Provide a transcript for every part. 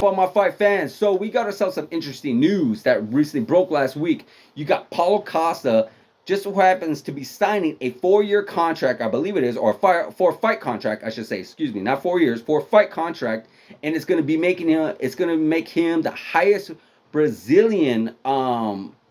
all my fight fans? So we got ourselves some interesting news that recently broke last week. You got Paulo Costa just so happens to be signing a 4-year contract, I believe it is, or a fight contract, I should say. Excuse me, not 4 years, for a fight contract, and it's going to be making him. It's going to make him the highest Brazilian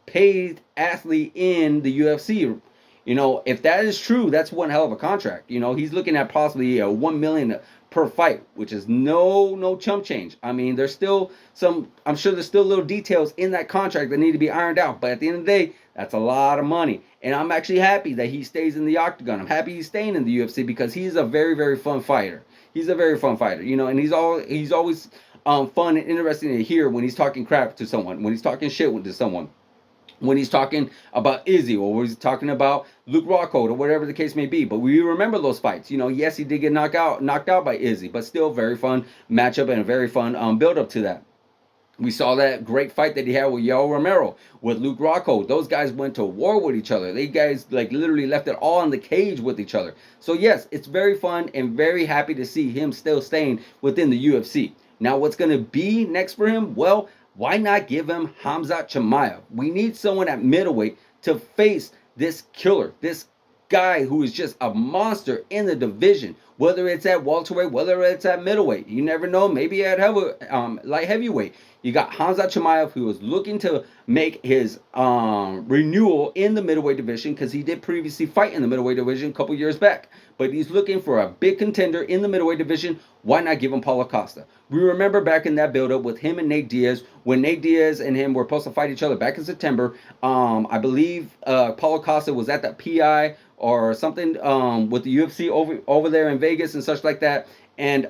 paid athlete in the UFC. If that is true, that's one hell of a contract. He's looking at possibly 1 million per fight, which is no chump change. I mean, there's still some. I'm sure there's still little details in that contract that need to be ironed out. But at the end of the day, that's a lot of money, and I'm actually happy that he stays in the octagon. I'm happy he's staying in the UFC because he's a very fun fighter. He's a very fun fighter, and he's always fun and interesting to hear when he's talking crap to someone, when he's talking shit to someone, when he's talking about Izzy, or when he's talking about Luke Rockhold, or whatever the case may be. But we remember those fights. Yes, he did get knocked out by Izzy, but still very fun matchup and a very fun build up to that. We saw that great fight that he had with Yoel Romero, with Luke Rockhold. Those guys went to war with each other. They guys literally left it all in the cage with each other. So yes, it's very fun and very happy to see him still staying within the UFC. Now, what's going to be next for him? Well, why not give him Khamzat Chimaev? We need someone at middleweight to face this killer, this guy who is just a monster in the division. Whether it's at welterweight, whether it's at middleweight, you never know. Maybe at light heavyweight. You got Khamzat Chimaev, who is looking to make his renewal in the middleweight division, because he did previously fight in the middleweight division a couple years back. But he's looking for a big contender in the middleweight division. Why not give him Paulo Costa? We remember back in that build-up with him and Nate Diaz, when Nate Diaz and him were supposed to fight each other back in September. I believe Paulo Costa was at that PI or something with the UFC over there in Vegas and such like that. And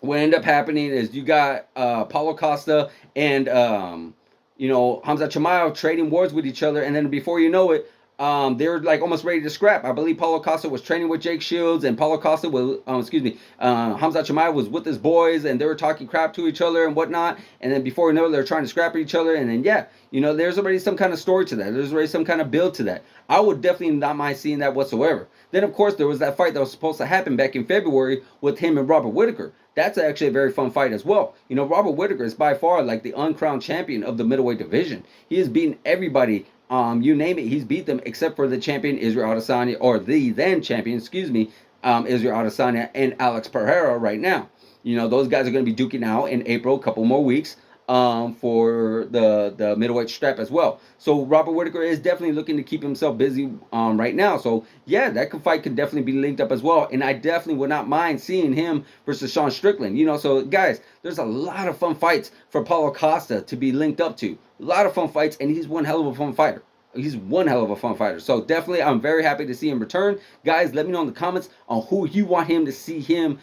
what ended up happening is you got Paulo Costa and Khamzat Chimaev trading wars with each other, and then before you know it, they were almost ready to scrap. I believe Paulo Costa was training with Jake Shields, and Paulo Costa was, Khamzat Chimaev was with his boys, and they were talking crap to each other and whatnot. And then before you know it, they're trying to scrap each other. And then there's already some kind of story to that. There's already some kind of build to that. I would definitely not mind seeing that whatsoever. Then of course there was that fight that was supposed to happen back in February with him and Robert Whittaker. That's actually a very fun fight as well. Robert Whittaker is by far the uncrowned champion of the middleweight division. He has beaten everybody. You name it, he's beat them except for the champion Israel Adesanya, or the then champion, Israel Adesanya and Alex Pereira right now. Those guys are going to be duking out in April, a couple more weeks, for the middleweight strap as well. So Robert Whittaker is definitely looking to keep himself busy right now. So yeah, that fight could definitely be linked up as well. And I definitely would not mind seeing him versus Sean Strickland. So guys, there's a lot of fun fights for Paulo Costa to be linked up to. A lot of fun fights, and he's one hell of a fun fighter. He's one hell of a fun fighter. So definitely, I'm very happy to see him return. Guys, let me know in the comments on who you want him to see him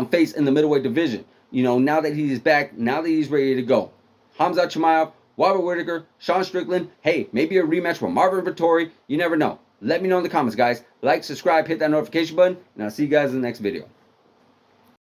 face in the middleweight division. Now that he's back, now that he's ready to go. Khamzat Chimaev, Robert Whittaker, Sean Strickland. Hey, maybe a rematch with Marvin Vettori. You never know. Let me know in the comments, guys. Like, subscribe, hit that notification button, and I'll see you guys in the next video.